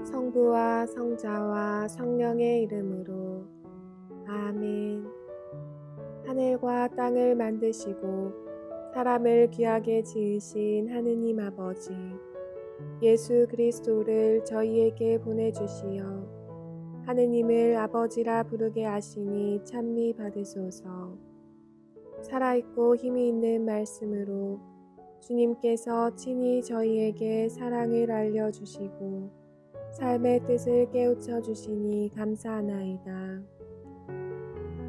성부와 성자와 성령의 이름으로 아멘. 하늘과 땅을 만드시고 사람을 귀하게 지으신 하느님 아버지, 예수 그리스도를 저희에게 보내주시어 하느님을 아버지라 부르게 하시니 찬미 받으소서. 살아있고 힘이 있는 말씀으로 주님께서 친히 저희에게 사랑을 알려주시고 삶의 뜻을 깨우쳐 주시니 감사하나이다.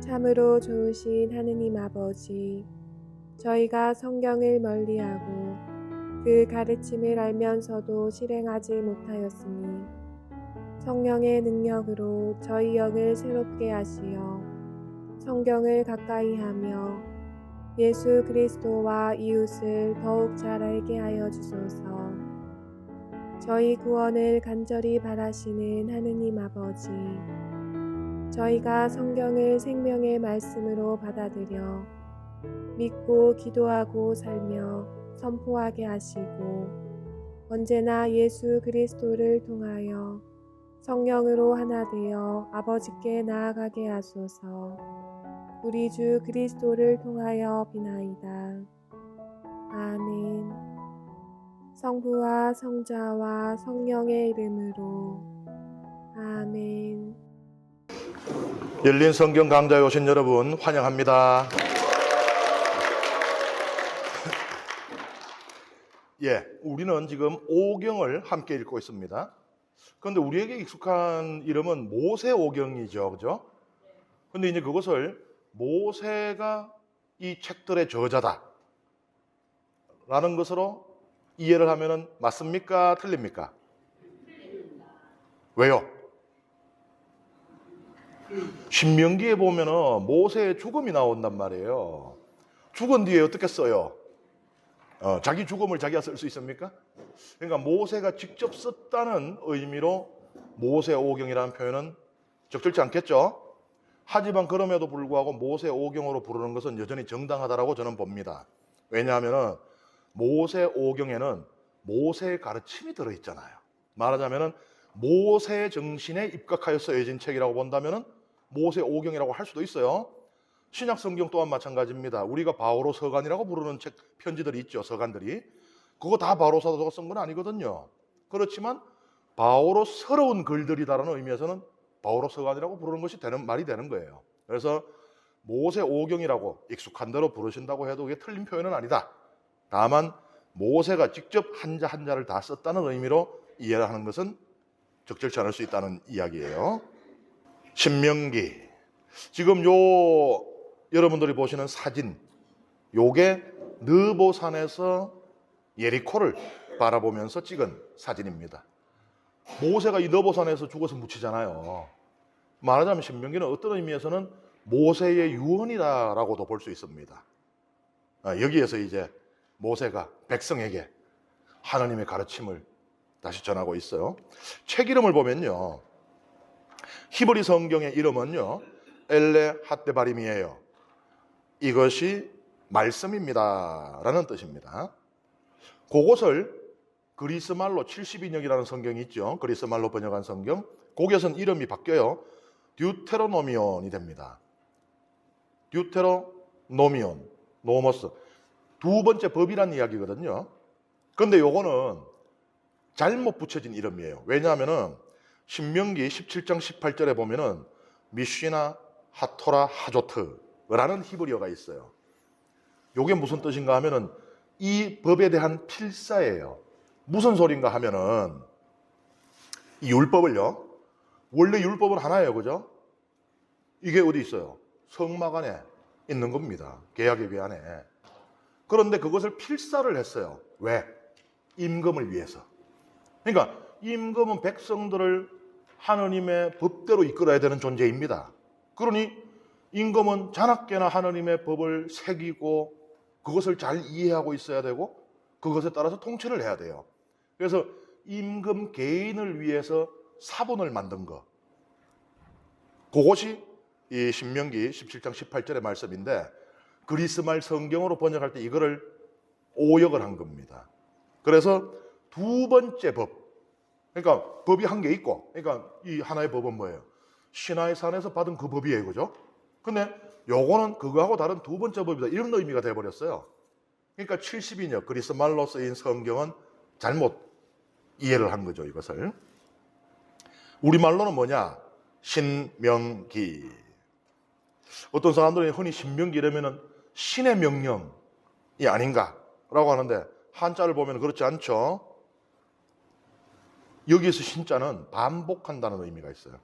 참으로 좋으신 하느님 아버지, 저희가 성경을 멀리하고 그 가르침을 알면서도 실행하지 못하였으니 성령의 능력으로 저희 영을 새롭게 하시어 성경을 가까이 하며 예수 그리스도와 이웃을 더욱 잘 알게 하여 주소서. 저희 구원을 간절히 바라시는 하느님 아버지, 저희가 성경을 생명의 말씀으로 받아들여 믿고 기도하고 살며 선포하게 하시고 언제나 예수 그리스도를 통하여 성령으로 하나 되어 아버지께 나아가게 하소서. 우리 주 그리스도를 통하여 비나이다. 아멘. 성부와 성자와 성령의 이름으로 아멘. 열린 성경 강좌에 오신 여러분 환영합니다. 우리는 지금 오경을 함께 읽고 있습니다. 그런데 우리에게 익숙한 이름은 모세오경이죠, 그죠? 근데 이제 그것을 모세가 이 책들의 저자다 라는 것으로 이해를 하면은 맞습니까? 틀립니까? 왜요? 신명기에 보면은 모세의 죽음이 나온단 말이에요. 죽은 뒤에 어떻게 써요? 자기 죽음을 자기가 쓸 수 있습니까? 그러니까 모세가 직접 썼다는 의미로 모세오경이라는 표현은 적절치 않겠죠? 하지만 그럼에도 불구하고 모세오경으로 부르는 것은 여전히 정당하다라고 저는 봅니다. 왜냐하면 모세오경에는 모세의 가르침이 들어있잖아요. 말하자면 모세 정신에 입각하여 쓰여진 책이라고 본다면 모세오경이라고 할 수도 있어요. 신약 성경 또한 마찬가지입니다. 우리가 바오로 서간이라고 부르는 책, 편지들이 있죠. 서간들이. 그거 다 바오로 사도가 쓴 건 아니거든요. 그렇지만 바오로스러운 글들이다라는 의미에서는 바오로 서간이라고 부르는 것이 말이 되는 거예요. 그래서 모세오경이라고 익숙한 대로 부르신다고 해도 그게 틀린 표현은 아니다. 다만 모세가 직접 한자 한자를 다 썼다는 의미로 이해를 하는 것은 적절치 않을 수 있다는 이야기예요. 신명기. 지금 여러분들이 보시는 사진, 요게 느보산에서 예리코를 바라보면서 찍은 사진입니다. 모세가 이 느보산에서 죽어서 묻히잖아요. 말하자면 신명기는 어떤 의미에서는 모세의 유언이다라고도 볼 수 있습니다. 여기에서 이제 모세가 백성에게 하나님의 가르침을 다시 전하고 있어요. 책 이름을 보면요, 히브리 성경의 이름은요 엘레 핫데바림이에요. 이것이 말씀입니다 라는 뜻입니다. 그것을 그리스말로 72년이라는 성경이 있죠. 그리스말로 번역한 성경. 거기에서는 이름이 바뀌어요. 듀테로노미온이 됩니다. 듀테로노미온, 노모스. 두 번째 법이란 이야기거든요. 그런데 요거는 잘못 붙여진 이름이에요. 왜냐하면은 신명기 17장 18절에 보면은 미쉬나 하토라 하조트라는 히브리어가 있어요. 요게 무슨 뜻인가 하면은 이 법에 대한 필사예요. 무슨 소린가 하면은 이 율법을요, 원래 율법은 하나예요, 그죠? 이게 어디 있어요? 성막 안에 있는 겁니다. 계약의 궤 안에. 그런데 그것을 필사를 했어요. 왜? 임금을 위해서. 그러니까 임금은 백성들을 하느님의 법대로 이끌어야 되는 존재입니다. 그러니 임금은 자나깨나 하느님의 법을 새기고 그것을 잘 이해하고 있어야 되고 그것에 따라서 통치를 해야 돼요. 그래서 임금 개인을 위해서 사본을 만든 것, 그것이 이 신명기 17장 18절의 말씀인데, 그리스말 성경으로 번역할 때 이거를 오역을 한 겁니다. 그래서 두 번째 법, 그러니까 법이 한 개 있고, 그러니까 이 하나의 법은 뭐예요? 시나이 산에서 받은 그 법이에요, 그죠? 근데 요거는 그거하고 다른 두 번째 법이다, 이런 의미가 돼버렸어요. 그러니까 70인여 그리스 말로 쓰인 성경은 잘못 이해를 한 거죠, 이것을. 우리말로는 뭐냐? 신명기. 어떤 사람들은 흔히 신명기 이러면은 신의 명령이 아닌가라고 하는데, 한자를 보면 그렇지 않죠. 여기에서 신자는 반복한다는 의미가 있어요.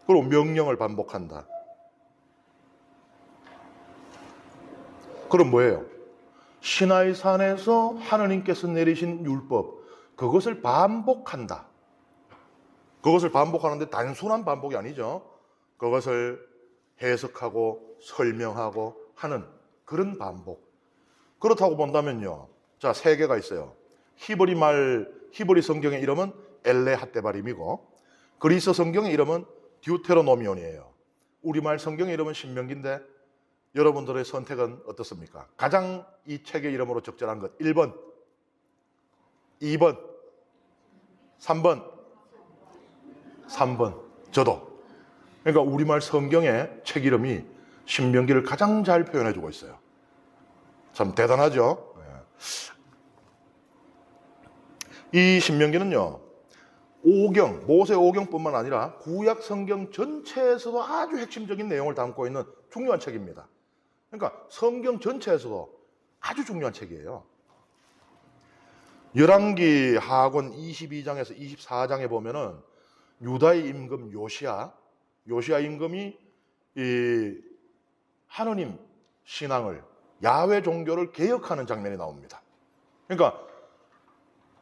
그리고 명령을 반복한다. 그럼 뭐예요? 시나이 산에서 하느님께서 내리신 율법, 그것을 반복한다. 그것을 반복하는데 단순한 반복이 아니죠. 그것을 해석하고 설명하고 하는 그런 반복. 그렇다고 본다면요. 자, 세 개가 있어요. 히브리 성경의 이름은 엘레 핫데바림이고, 그리스 성경의 이름은 듀테로노미온이에요. 우리말 성경의 이름은 신명기인데, 여러분들의 선택은 어떻습니까? 가장 이 책의 이름으로 적절한 것 1번, 2번, 3번, 3번. 저도. 그러니까 우리말 성경의 책 이름이 신명기를 가장 잘 표현해주고 있어요. 참 대단하죠? 이 신명기는요, 모세 오경뿐만 아니라 구약 성경 전체에서도 아주 핵심적인 내용을 담고 있는 중요한 책입니다. 그러니까 성경 전체에서도 아주 중요한 책이에요. 열왕기 하권 22장에서 24장에 보면은 유다의 임금 요시야 임금이 이 하느님 신앙을, 야훼 종교를 개혁하는 장면이 나옵니다. 그러니까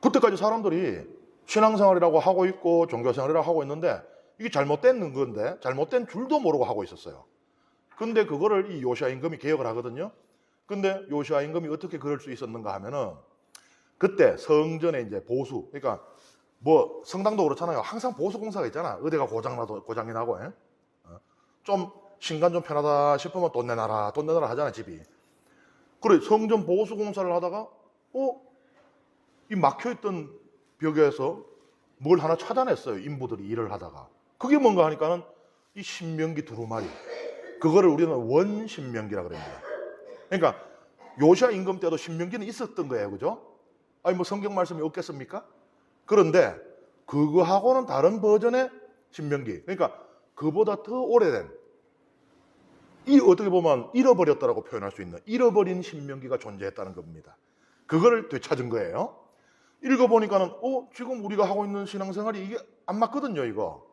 그때까지 사람들이 신앙생활이라고 하고 있고 종교생활이라고 하고 있는데 이게 잘못된 건데, 잘못된 줄도 모르고 하고 있었어요. 근데 그거를 이 요시야 임금이 개혁을 하거든요. 근데 요시야 임금이 어떻게 그럴 수 있었는가 하면은, 그때 성전에 이제 보수, 그러니까 뭐 성당도 그렇잖아요. 항상 보수 공사가 있잖아. 의대가 고장이 나고, 좀 신간 좀 편하다 싶으면 돈 내놔라 하잖아, 집이. 그래, 성전 보수 공사를 하다가 이 막혀있던 벽에서 뭘 하나 찾아냈어요, 인부들이 일을 하다가. 그게 뭔가 하니까는 이 신명기 두루마리, 그거를 우리는 원신명기라 그럽니다. 그러니까 요시야 임금 때도 신명기는 있었던 거예요, 그죠? 아니 뭐 성경 말씀이 없겠습니까? 그런데 그거하고는 다른 버전의 신명기, 그러니까 그보다 더 오래된, 이 어떻게 보면 잃어버렸다라고 표현할 수 있는 잃어버린 신명기가 존재했다는 겁니다. 그거를 되찾은 거예요. 읽어보니까는 지금 우리가 하고 있는 신앙생활이 이게 안 맞거든요, 이거.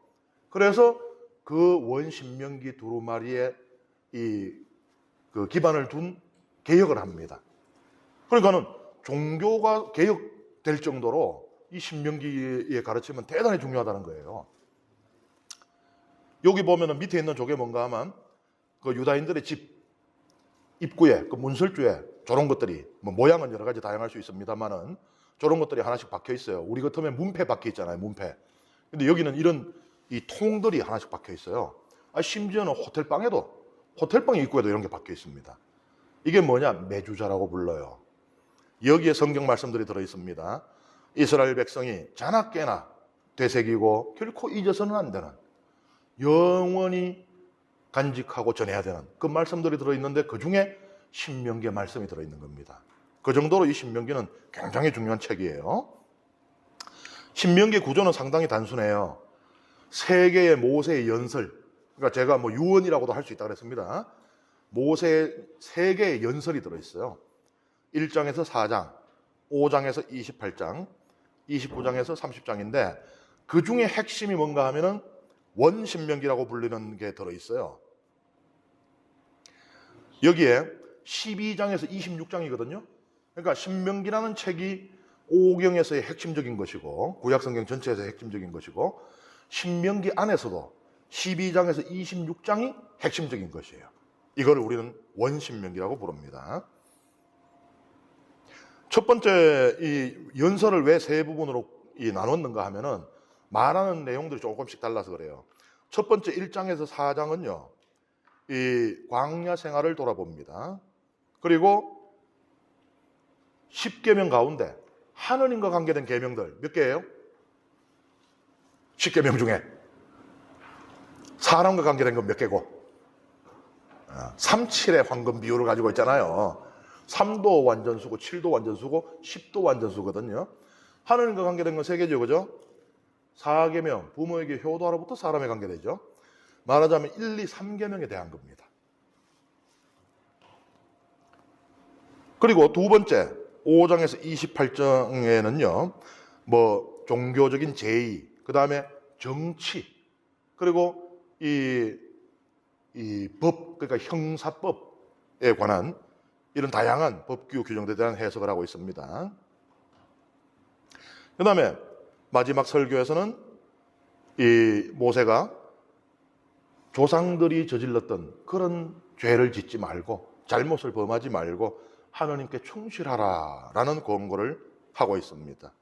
그래서 그 원신명기 두루마리에 그 기반을 둔 개혁을 합니다. 그러니까는 종교가 개혁될 정도로 이 신명기의 가르침은 대단히 중요하다는 거예요. 여기 보면은 밑에 있는 저게 뭔가 하면 그 유다인들의 집 입구에, 그 문설주에 저런 것들이, 뭐 모양은 여러 가지 다양할 수 있습니다만은 저런 것들이 하나씩 박혀 있어요. 우리 같으면 문패 박혀 있잖아요, 문패. 근데 여기는 이런 이 통들이 하나씩 박혀 있어요. 심지어는 호텔방 입구에도 이런 게 박혀 있습니다. 이게 뭐냐? 메주자라고 불러요. 여기에 성경 말씀들이 들어 있습니다. 이스라엘 백성이 자나깨나 되새기고 결코 잊어서는 안 되는, 영원히 간직하고 전해야 되는 그 말씀들이 들어있는데, 그 중에 신명기의 말씀이 들어있는 겁니다. 그 정도로 이 신명기는 굉장히 중요한 책이에요. 신명기 구조는 상당히 단순해요. 세 개의 모세의 연설, 그러니까 제가 뭐 유언이라고도 할 수 있다고 그랬습니다. 모세의 세 개의 연설이 들어있어요. 1장에서 4장, 5장에서 28장, 29장에서 30장인데 그 중에 핵심이 뭔가 하면은 원신명기라고 불리는 게 들어있어요. 여기에 12장에서 26장이거든요. 그러니까 신명기라는 책이 오경에서의 핵심적인 것이고 구약성경 전체에서 핵심적인 것이고, 신명기 안에서도 12장에서 26장이 핵심적인 것이에요. 이거를 우리는 원신명기라고 부릅니다. 첫 번째, 이 연설을 왜 세 부분으로 나눴는가 하면은 말하는 내용들이 조금씩 달라서 그래요. 첫 번째 1장에서 4장은요, 이 광야 생활을 돌아봅니다. 그리고 10계명 가운데 하느님과 관계된 계명들 몇 개예요? 십계명 중에 사람과 관계된 건 몇 개고? 3, 7의 황금 비율을 가지고 있잖아요. 3도 완전수고 7도 완전수고 10도 완전수거든요. 하나님과 관계된 건 3개죠. 그죠? 4계명, 부모에게 효도하로부터 사람에 관계되죠. 말하자면 1, 2, 3계명에 대한 겁니다. 그리고 두 번째 5장에서 28장에는요. 뭐 종교적인 제의, 그 다음에 정치, 그리고 이 법, 그러니까 형사법에 관한 이런 다양한 법규 규정들에 대한 해석을 하고 있습니다. 그 다음에 마지막 설교에서는 이 모세가 조상들이 저질렀던 그런 죄를 짓지 말고 잘못을 범하지 말고 하나님께 충실하라라는 권고를 하고 있습니다.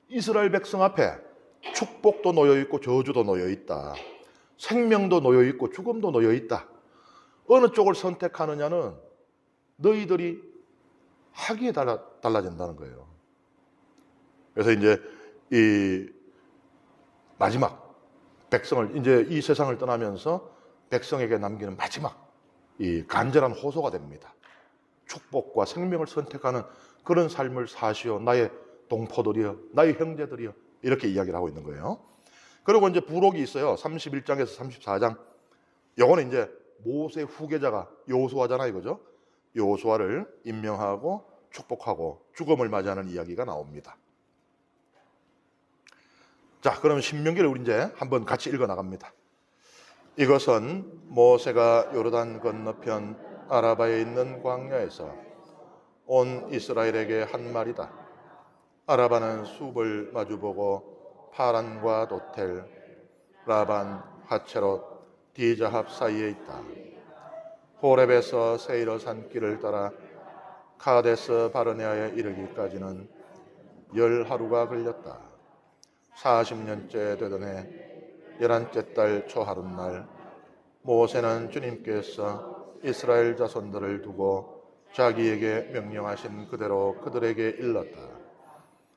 이스라엘 백성 앞에 축복도 놓여 있고 저주도 놓여 있다. 생명도 놓여 있고 죽음도 놓여 있다. 어느 쪽을 선택하느냐는 너희들이 하기에 달라진다는 거예요. 그래서 이제 이 마지막 백성을 이제 이 세상을 떠나면서 백성에게 남기는 마지막 이 간절한 호소가 됩니다. 축복과 생명을 선택하는 그런 삶을 사시오, 나의 동포들이여, 나의 형제들이여, 이렇게 이야기를 하고 있는 거예요. 그리고 이제 부록이 있어요. 31장에서 34장. 요거는 이제 모세 후계자가 여호수아잖아요, 그죠? 여호수아를 임명하고 축복하고 죽음을 맞이하는 이야기가 나옵니다. 자, 그러면 신명기를 우리 이제 한번 같이 읽어 나갑니다. 이것은 모세가 요르단 건너편 아라바에 있는 광야에서 온 이스라엘에게 한 말이다. 아라바는 숲을 마주보고 파란과 도텔, 라반, 하체롯, 디자합 사이에 있다. 호렙에서 세이러 산길을 따라 카데스 바르네아에 이르기까지는 10하루가 걸렸다. 40년째 되던 해 11째 달 초하룻날 모세는 주님께서 이스라엘 자손들을 두고 자기에게 명령하신 그대로 그들에게 일렀다.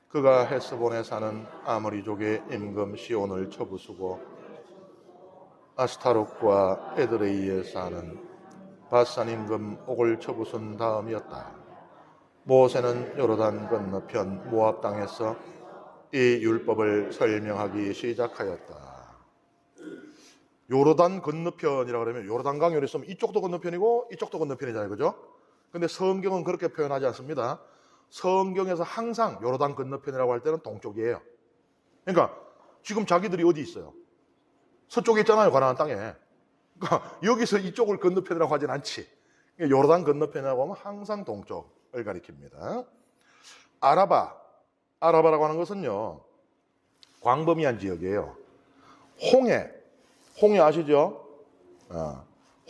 그가 헤스본에 사는 아모리족의 임금 시온을 쳐부수고 아스타롯과 에드레이에 사는 바산 임금 옥을 쳐부순 다음이었다. 모세는 요르단 건너편 모압 땅에서 이 율법을 설명하기 시작하였다. 요르단 건너편이라고 그러면 요르단강을 있으면 이쪽도 건너편이고 이쪽도 건너편이잖아요, 그죠? 근데 성경은 그렇게 표현하지 않습니다. 성경에서 항상 요르단 건너편이라고 할 때는 동쪽이에요. 그러니까 지금 자기들이 어디 있어요? 서쪽에 있잖아요, 가나안 땅에. 그러니까 여기서 이쪽을 건너편이라고 하진 않지. 요르단 건너편이라고 하면 항상 동쪽을 가리킵니다. 아라바라고 하는 것은요, 광범위한 지역이에요. 홍해 아시죠?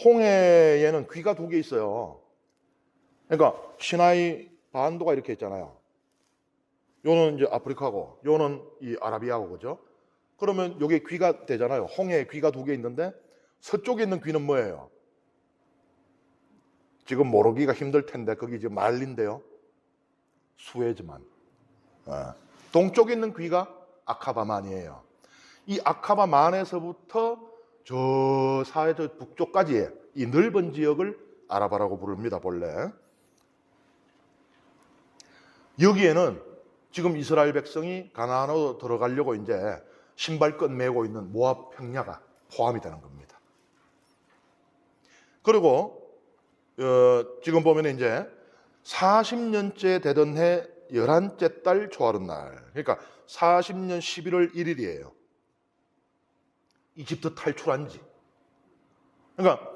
홍해에는 귀가 2개 있어요. 그러니까 시나이 반도가 이렇게 있잖아요. 요는 이제 아프리카고, 요는 이 아라비아고, 그죠? 그러면 여기 귀가 되잖아요. 홍해에 귀가 2개 있는데 서쪽에 있는 귀는 뭐예요? 지금 모르기가 힘들 텐데 거기 지금 말린데요. 수에즈만. 동쪽에 있는 귀가 아카바만이에요. 이 아카바만에서부터 저 사해 저 북쪽까지의 이 넓은 지역을 아라바라고 부릅니다, 본래. 여기에는 지금 이스라엘 백성이 가나안으로 들어가려고 이제 신발끈 메고 있는 모압 평야가 포함이 되는 겁니다. 그리고 지금 보면 이제 40년째 되던 해 11째 달 초하룻날, 그러니까 40년 11월 1일이에요. 이집트 탈출한 지. 그러니까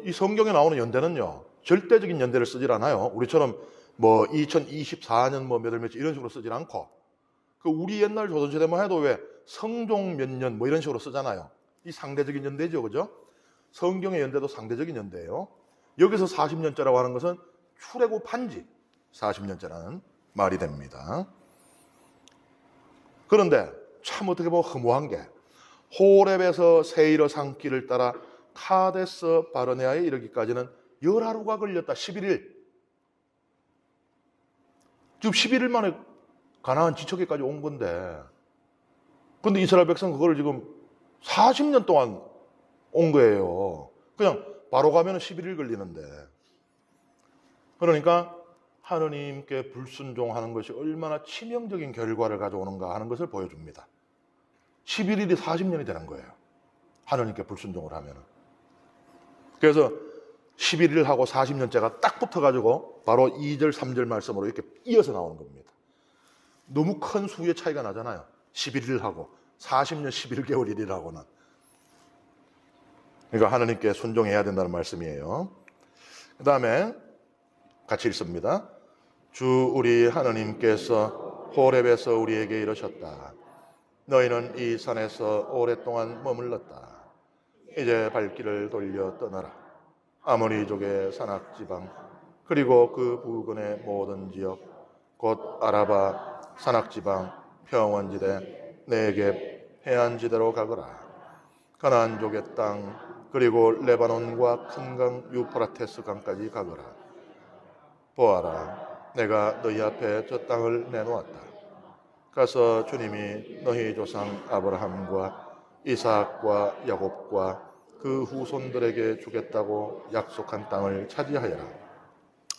이 성경에 나오는 연대는요, 절대적인 연대를 쓰질 않아요. 우리처럼 뭐 2024년 뭐 몇월 며칠 이런 식으로 쓰질 않고, 우리 옛날 조선시대만 해도 왜 성종 몇 년 뭐 이런 식으로 쓰잖아요. 이 상대적인 연대죠, 그죠? 성경의 연대도 상대적인 연대예요. 여기서 40년째라고 하는 것은 출애굽한 지 40년째라는 말이 됩니다. 그런데 참 어떻게 보면 허무한 게 호렙에서 세이러 산길을 따라 카데스 바르네아에 이르기까지는 10하루가 걸렸다. 11일. 지금 11일 만에 가나안 지척에까지 온 건데 근데 이스라엘 백성은 그걸 지금 40년 동안 온 거예요. 그냥 바로 가면 11일 걸리는데. 그러니까 하느님께 불순종하는 것이 얼마나 치명적인 결과를 가져오는가 하는 것을 보여줍니다. 11일이 40년이 되는 거예요. 하느님께 불순종을 하면. 그래서 11일 하고 40년째가 딱 붙어가지고 바로 2절, 3절 말씀으로 이렇게 이어서 나오는 겁니다. 너무 큰 수의 차이가 나잖아요. 11일하고 40년 11개월일이라고는. 그러니까 하느님께 순종해야 된다는 말씀이에요. 그 다음에 같이 읽습니다. 주 우리 하느님께서 호렙에서 우리에게 이르셨다. 너희는 이 산에서 오랫동안 머물렀다. 이제 발길을 돌려 떠나라. 아모리족의 산악지방 그리고 그 부근의 모든 지역 곧 아라바 산악지방 평원지대 네겝 해안지대로 가거라. 가나안족의 땅 그리고 레바논과 큰 강 유프라테스 강까지 가거라. 보아라, 내가 너희 앞에 저 땅을 내놓았다. 가서 주님이 너희 조상 아브라함과 이삭과 야곱과 그 후손들에게 주겠다고 약속한 땅을 차지하여라.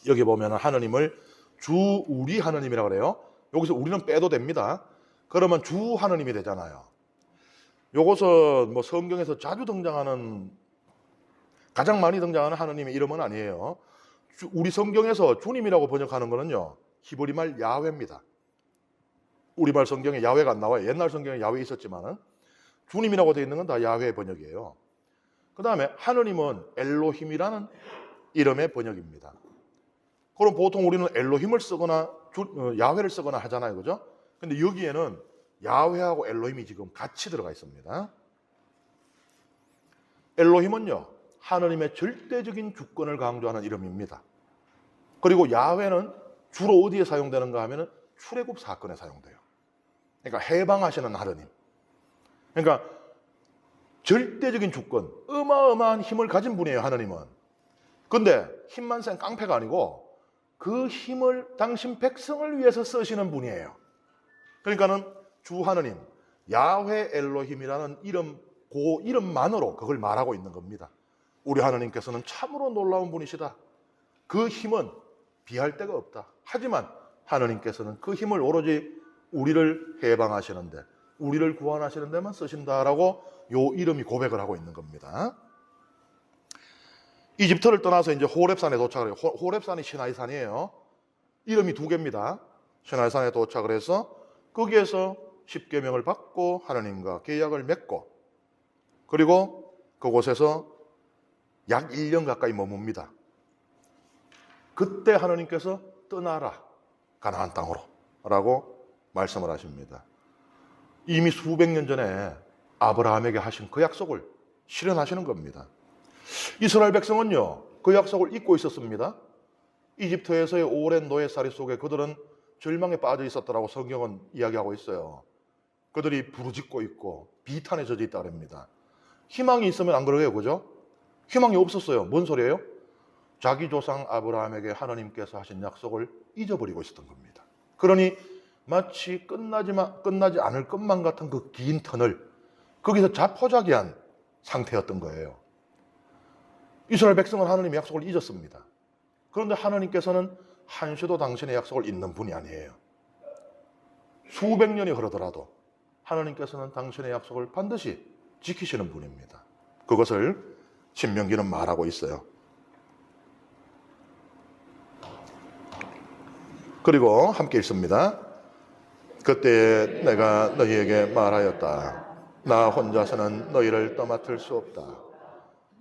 여기 보면 하느님을 주 우리 하느님이라고 그래요. 여기서 우리는 빼도 됩니다. 그러면 주 하느님이 되잖아요. 요것은 뭐 성경에서 자주 등장하는, 가장 많이 등장하는 하느님의 이름은 아니에요. 우리 성경에서 주님이라고 번역하는 거는요, 히브리말 야훼입니다. 우리말 성경에 야훼가 안 나와요. 옛날 성경에 야훼 있었지만은 주님이라고 되어 있는 건 다 야훼 번역이에요. 그 다음에 하느님은 엘로힘이라는 이름의 번역입니다. 그럼 보통 우리는 엘로힘을 쓰거나 야훼를 쓰거나 하잖아요. 그죠? 근데 여기에는 야훼하고 엘로힘이 지금 같이 들어가 있습니다. 엘로힘은요, 하느님의 절대적인 주권을 강조하는 이름입니다. 그리고 야훼는 주로 어디에 사용되는가 하면 출애굽 사건에 사용돼요. 그러니까 해방하시는 하느님. 그러니까 절대적인 주권, 어마어마한 힘을 가진 분이에요, 하느님은. 근데 힘만 센 깡패가 아니고 그 힘을 당신 백성을 위해서 쓰시는 분이에요. 그러니까는 주 하느님, 야훼 엘로힘이라는 이름, 그 이름만으로 그걸 말하고 있는 겁니다. 우리 하느님께서는 참으로 놀라운 분이시다. 그 힘은 비할 데가 없다. 하지만 하느님께서는 그 힘을 오로지 우리를 해방하시는데, 우리를 구원하시는 데만 쓰신다라고 요 이름이 고백을 하고 있는 겁니다. 이집트를 떠나서 이제 호렙산에 도착을 해요. 호렙산이 시나이산이에요. 이름이 두 개입니다. 시나이산에 도착을 해서 거기에서 십계명을 받고 하느님과 계약을 맺고, 그리고 그곳에서 약 1년 가까이 머뭅니다. 그때 하느님께서 떠나라, 가나안 땅으로 라고 말씀을 하십니다. 이미 수백 년 전에 아브라함에게 하신 그 약속을 실현하시는 겁니다. 이스라엘 백성은요, 그 약속을 잊고 있었습니다. 이집트에서의 오랜 노예살이 속에 그들은 절망에 빠져 있었다라고 성경은 이야기하고 있어요. 그들이 부르짖고 있고 비탄에 젖어 있다고 합니다. 희망이 있으면 안 그러게요, 그죠? 희망이 없었어요. 뭔 소리예요? 자기 조상 아브라함에게 하나님께서 하신 약속을 잊어버리고 있었던 겁니다. 그러니 마치 끝나지 않을 것만 같은 그 긴 터널, 거기서 자포자기한 상태였던 거예요. 이스라엘 백성은 하나님의 약속을 잊었습니다. 그런데 하나님께서는 한시도 당신의 약속을 잊는 분이 아니에요. 수백 년이 흐르더라도 하나님께서는 당신의 약속을 반드시 지키시는 분입니다. 그것을 신명기는 말하고 있어요. 그리고 함께 읽습니다. 그때 내가 너희에게 말하였다. 나 혼자서는 너희를 떠맡을 수 없다.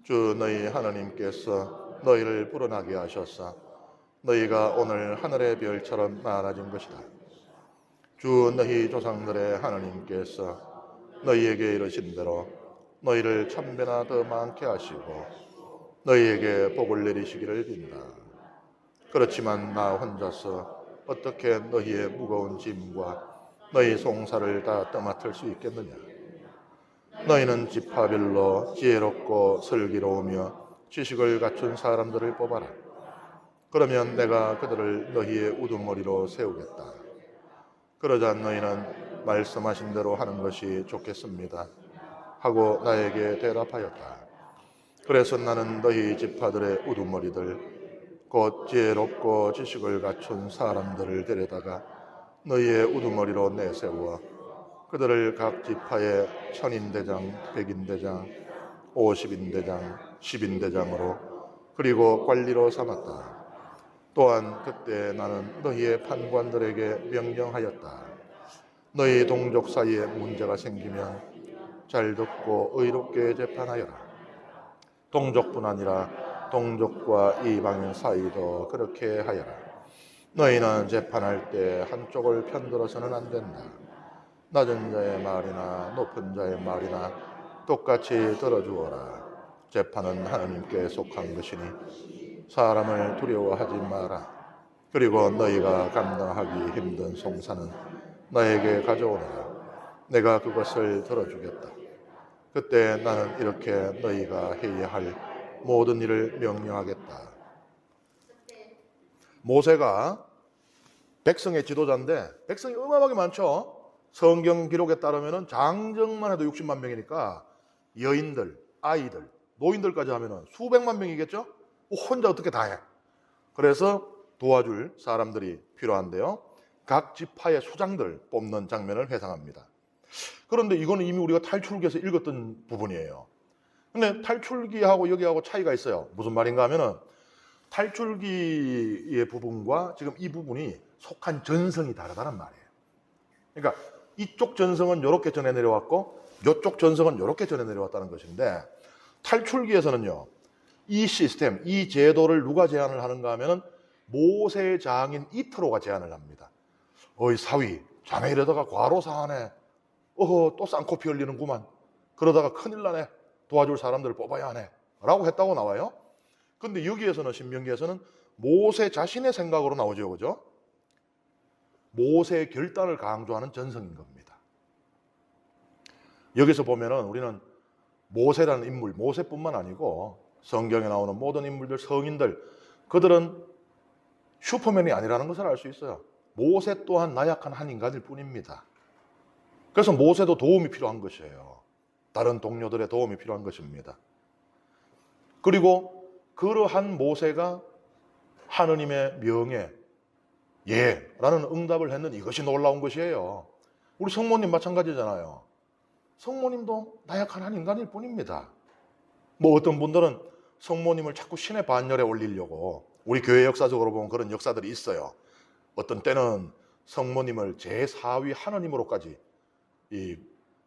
주 너희 하나님께서 너희를 불어나게 하셨사. 너희가 오늘 하늘의 별처럼 많아진 것이다. 주 너희 조상들의 하나님께서 너희에게 이르신 대로 너희를 천배나 더 많게 하시고 너희에게 복을 내리시기를 빈다. 그렇지만 나 혼자서 어떻게 너희의 무거운 짐과 너희 송사를 다 떠맡을 수 있겠느냐. 너희는 지파별로 지혜롭고 슬기로우며 지식을 갖춘 사람들을 뽑아라. 그러면 내가 그들을 너희의 우두머리로 세우겠다. 그러자 너희는 말씀하신 대로 하는 것이 좋겠습니다. 하고 나에게 대답하였다. 그래서 나는 너희 지파들의 우두머리들 곧 지혜롭고 지식을 갖춘 사람들을 데려다가 너희의 우두머리로 내세워 그들을 각 지파의 천인대장, 백인대장, 50인대장, 10인대장으로 그리고 관리로 삼았다. 또한 그때 나는 너희의 판관들에게 명령하였다. 너희 동족 사이에 문제가 생기면 잘 듣고 의롭게 재판하여라. 동족뿐 아니라 동족과 이방인 사이도 그렇게 하여라. 너희는 재판할 때 한쪽을 편들어서는 안 된다. 낮은 자의 말이나 높은 자의 말이나 똑같이 들어주어라. 재판은 하나님께 속한 것이니 사람을 두려워하지 마라. 그리고 너희가 감당하기 힘든 송사는 나에게 가져오너라. 내가 그것을 들어주겠다. 그때 나는 이렇게 너희가 해야 할 모든 일을 명령하겠다. 모세가 백성의 지도자인데 백성이 어마어마하게 많죠. 성경 기록에 따르면 장정만 해도 60만 명이니까 여인들, 아이들, 노인들까지 하면 수백만 명이겠죠. 혼자 어떻게 다 해. 그래서 도와줄 사람들이 필요한데요. 각 지파의 수장들 뽑는 장면을 회상합니다. 그런데 이거는 이미 우리가 탈출기에서 읽었던 부분이에요. 근데 탈출기하고 여기하고 차이가 있어요. 무슨 말인가 하면은 탈출기의 부분과 지금 이 부분이 속한 전성이 다르다는 말이에요. 그러니까 이쪽 전성은 이렇게 전해 내려왔고 이쪽 전성은 이렇게 전해 내려왔다는 것인데 탈출기에서는요. 이 시스템, 이 제도를 누가 제안을 하는가 하면은 모세 장인 이트로가 제안을 합니다. 어이 사위, 자네 이러다가 과로사하네. 또 쌍코피 흘리는구만. 그러다가 큰일 나네. 도와줄 사람들을 뽑아야 하네. 라고 했다고 나와요. 근데 여기에서는 신명기에서는 모세 자신의 생각으로 나오죠. 그죠? 모세의 결단을 강조하는 전성인 겁니다. 여기서 보면은 우리는 모세라는 인물, 모세뿐만 아니고 성경에 나오는 모든 인물들, 성인들, 그들은 슈퍼맨이 아니라는 것을 알 수 있어요. 모세 또한 나약한 한 인간일 뿐입니다. 그래서 모세도 도움이 필요한 것이에요. 다른 동료들의 도움이 필요한 것입니다. 그리고 그러한 모세가 하느님의 명예, 예라는 응답을 했는 이것이 놀라운 것이에요. 우리 성모님 마찬가지잖아요. 성모님도 나약한 한 인간일 뿐입니다. 뭐 어떤 분들은 성모님을 자꾸 신의 반열에 올리려고 우리 교회 역사적으로 보면 그런 역사들이 있어요. 어떤 때는 성모님을 제4위 하느님으로까지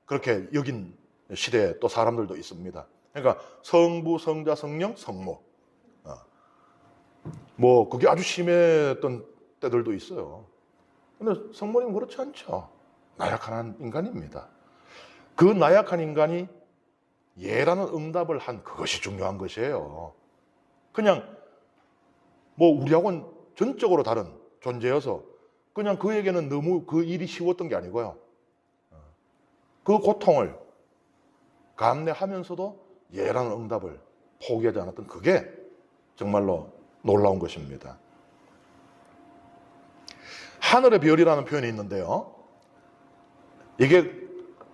그렇게 여긴 시대에 또 사람들도 있습니다. 그러니까 성부, 성자, 성령, 성모. 뭐 그게 아주 심했던 때들도 있어요. 근데 성모님은 그렇지 않죠. 나약한 한 인간입니다. 그 나약한 인간이 예라는 응답을 한 그것이 중요한 것이에요. 그냥 뭐 우리하고는 전적으로 다른 존재여서 그냥 그에게는 너무 그 일이 쉬웠던 게 아니고요. 그 고통을 감내하면서도 예라는 응답을 포기하지 않았던 그게 정말로 놀라운 것입니다. 하늘의 별이라는 표현이 있는데요. 이게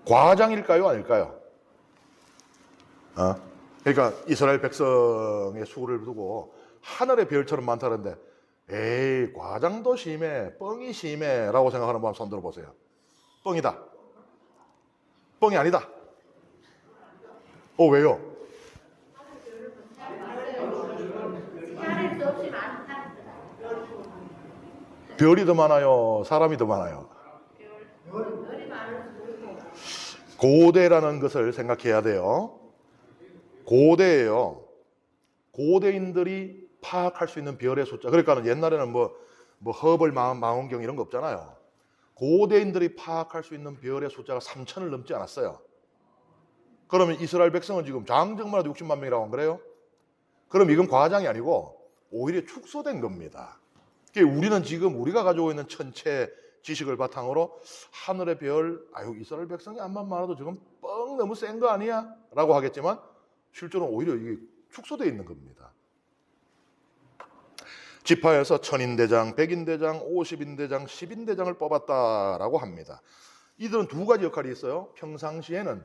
과장일까요? 아닐까요? 그러니까 이스라엘 백성의 수를 두고 하늘의 별처럼 많다는데 에이 과장도 심해, 뻥이 심해 라고 생각하는 분 손 들어보세요. 뻥이다. 뻥이 아니다. 왜요? 별이 더 많아요? 사람이 더 많아요? 고대라는 것을 생각해야 돼요. 고대예요. 고대인들이 파악할 수 있는 별의 숫자. 그러니까 옛날에는 뭐 허블 망원경 이런 거 없잖아요. 고대인들이 파악할 수 있는 별의 숫자가 3,000을 넘지 않았어요. 그러면 이스라엘 백성은 지금 장정만 해도 60만 명이라고 안 그래요? 그럼 이건 과장이 아니고 오히려 축소된 겁니다. 우리는 지금 우리가 가지고 있는 천체 지식을 바탕으로 하늘의 별, 이스라엘 백성이 암만 많아도 지금 뻥 너무 센 거 아니야? 라고 하겠지만 실제로는 오히려 이게 축소되어 있는 겁니다. 지파에서 천인대장, 백인대장, 50인대장, 10인대장을 뽑았다라고 합니다. 이들은 두 가지 역할이 있어요. 평상시에는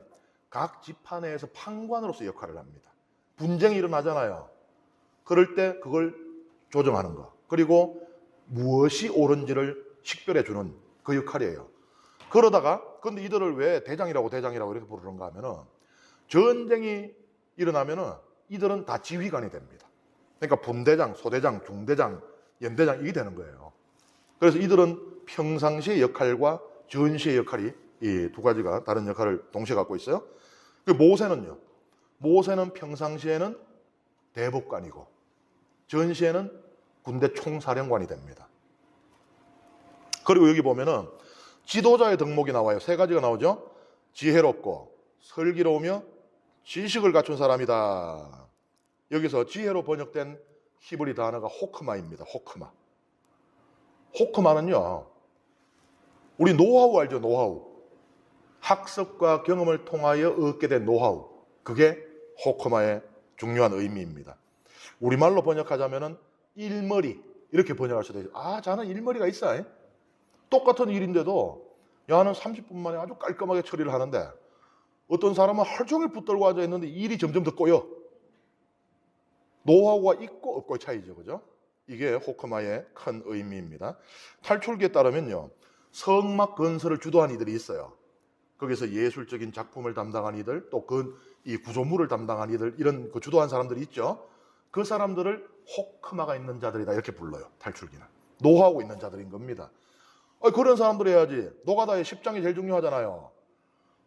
각 집안 내에서 판관으로서 역할을 합니다. 분쟁이 일어나잖아요. 그럴 때 그걸 조정하는 거. 그리고 무엇이 옳은지를 식별해 주는 그 역할이에요. 그러다가 근데 이들을 왜 대장이라고 이렇게 부르는가 하면은 전쟁이 일어나면은 이들은 다 지휘관이 됩니다. 그러니까 분대장, 소대장, 중대장, 연대장 이게 되는 거예요. 그래서 이들은 평상시의 역할과 전시의 역할이 이 두 가지가 다른 역할을 동시에 갖고 있어요. 그 모세는요. 모세는 평상시에는 대법관이고 전시에는 군대 총사령관이 됩니다. 그리고 여기 보면은 지도자의 덕목이 나와요. 세 가지가 나오죠. 지혜롭고 슬기로우며 지식을 갖춘 사람이다. 여기서 지혜로 번역된 히브리 단어가 호크마입니다. 호크마. 호크마는요. 우리 노하우 알죠? 노하우. 학습과 경험을 통하여 얻게 된 노하우. 그게 호크마의 중요한 의미입니다. 우리말로 번역하자면은 일머리 이렇게 번역할 수도 있어요. 아, 자는 일머리가 있어. 똑같은 일인데도 야는 30분 만에 아주 깔끔하게 처리를 하는데 어떤 사람은 하루 종일 붙들고 앉아 있는데 일이 점점 더 꼬여. 노하우가 있고 없고의 차이죠. 그죠? 이게 호크마의 큰 의미입니다. 탈출기에 따르면요. 성막 건설을 주도한 이들이 있어요. 거기서 예술적인 작품을 담당한 이들, 또 이 구조물을 담당한 이들, 이런 그 주도한 사람들이 있죠. 그 사람들을 호크마가 있는 자들이다 이렇게 불러요. 탈출기는. 노하우 있는 자들인 겁니다. 그런 사람들 해야지. 노가다의 10장이 제일 중요하잖아요.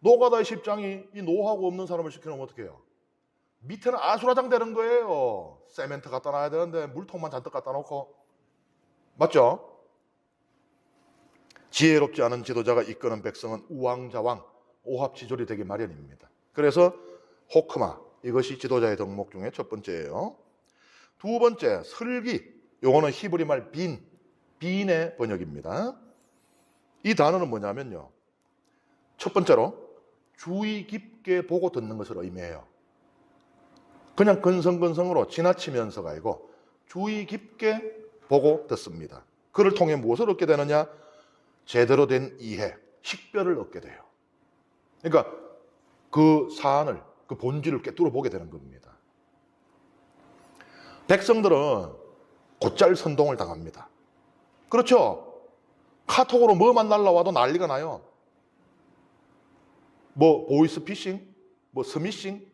노가다의 10장이 이 노하우 없는 사람을 시켜놓으면 어떻게 해요? 밑에는 아수라장 되는 거예요. 세멘트 갖다 놔야 되는데 물통만 잔뜩 갖다 놓고. 맞죠? 지혜롭지 않은 지도자가 이끄는 백성은 우왕좌왕, 오합지졸이 되기 마련입니다. 그래서 호크마, 이것이 지도자의 덕목 중에 첫 번째예요. 두 번째, 슬기. 요거는 히브리 말 빈의 번역입니다. 이 단어는 뭐냐면요. 첫 번째로 주의 깊게 보고 듣는 것을 의미해요. 그냥 근성근성으로 지나치면서가 아니고 주의 깊게 보고 듣습니다. 그를 통해 무엇을 얻게 되느냐? 제대로 된 이해, 식별을 얻게 돼요. 그러니까 그 사안을, 그 본질을 꿰뚫어 보게 되는 겁니다. 백성들은 곧잘 선동을 당합니다. 그렇죠? 카톡으로 뭐만 날라와도 난리가 나요. 뭐 보이스 피싱, 뭐 스미싱,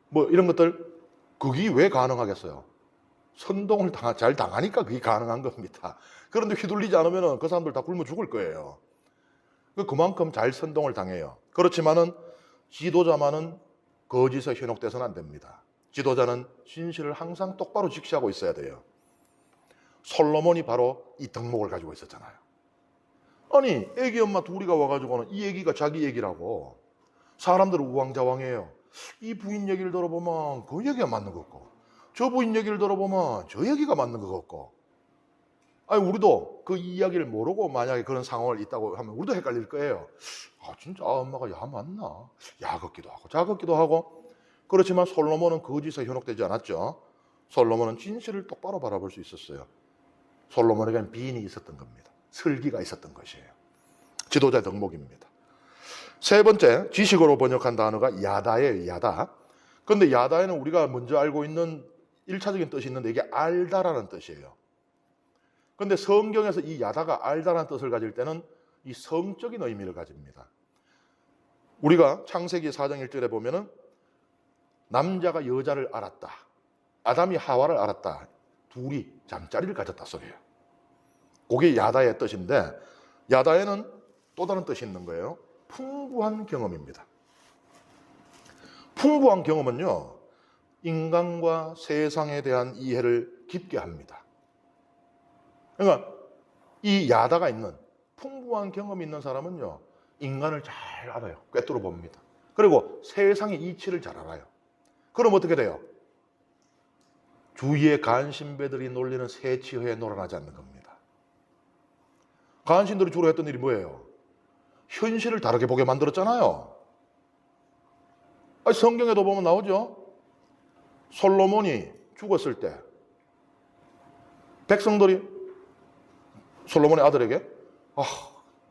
뭐 이런 것들 그게 왜 가능하겠어요? 선동을 잘 당하니까 그게 가능한 겁니다. 그런데 휘둘리지 않으면 그 사람들 다 굶어 죽을 거예요. 그만큼 잘 선동을 당해요. 그렇지만은 지도자만은 거짓에 현혹돼서는 안 됩니다. 지도자는 진실을 항상 똑바로 직시하고 있어야 돼요. 솔로몬이 바로 이 덕목을 가지고 있었잖아요. 아니, 애기 엄마 둘이가 와가지고는 이 얘기가 자기 얘기라고 사람들은 우왕좌왕해요. 이 부인 얘기를 들어보면 그 얘기가 맞는 것 같고 저 부인 얘기를 들어보면 저 얘기가 맞는 것 같고 아니 우리도 그 이야기를 모르고 만약에 그런 상황을 있다고 하면 우리도 헷갈릴 거예요. 아 진짜 엄마가 야 맞나? 야 같기도 하고 자 같기도 하고 그렇지만 솔로몬은 거짓에 현혹되지 않았죠. 솔로몬은 진실을 똑바로 바라볼 수 있었어요. 솔로몬에게는 비인이 있었던 겁니다. 슬기가 있었던 것이에요. 지도자의 덕목입니다. 세 번째, 지식으로 번역한 단어가 야다예요. 야다. 그런데 야다에는 우리가 먼저 알고 있는 1차적인 뜻이 있는데 이게 알다라는 뜻이에요. 그런데 성경에서 이 야다가 알다라는 뜻을 가질 때는 이 성적인 의미를 가집니다. 우리가 창세기 4장 1절에 보면은 남자가 여자를 알았다. 아담이 하와를 알았다. 둘이 잠자리를 가졌다 소리예요. 그게 야다의 뜻인데 야다에는 또 다른 뜻이 있는 거예요. 풍부한 경험입니다. 풍부한 경험은요. 인간과 세상에 대한 이해를 깊게 합니다. 그러니까 이 야다가 있는 풍부한 경험이 있는 사람은요. 인간을 잘 알아요. 꿰뚫어 봅니다. 그리고 세상의 이치를 잘 알아요. 그럼 어떻게 돼요? 주위의 간신배들이 놀리는 새치허에 놀아나지 않는 겁니다. 간신들이 주로 했던 일이 뭐예요? 현실을 다르게 보게 만들었잖아요. 성경에도 보면 나오죠. 솔로몬이 죽었을 때 백성들이 솔로몬의 아들에게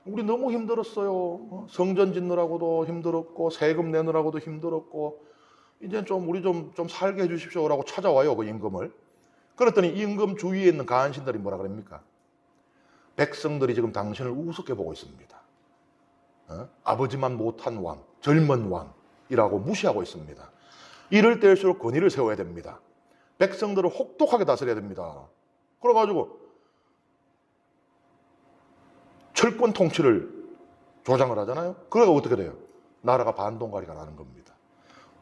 우리 너무 힘들었어요. 성전 짓느라고도 힘들었고 세금 내느라고도 힘들었고 이제 좀 우리 좀 살게 해주십시오라고 찾아와요, 그 임금을. 그랬더니 임금 주위에 있는 간신들이 뭐라 그럽니까? 백성들이 지금 당신을 우습게 보고 있습니다. 아버지만 못한 왕, 젊은 왕이라고 무시하고 있습니다. 이럴 때일수록 권위를 세워야 됩니다. 백성들을 혹독하게 다스려야 됩니다. 그래가지고 철권 통치를 조장을 하잖아요. 그래가 어떻게 돼요? 나라가 반동가리가 나는 겁니다.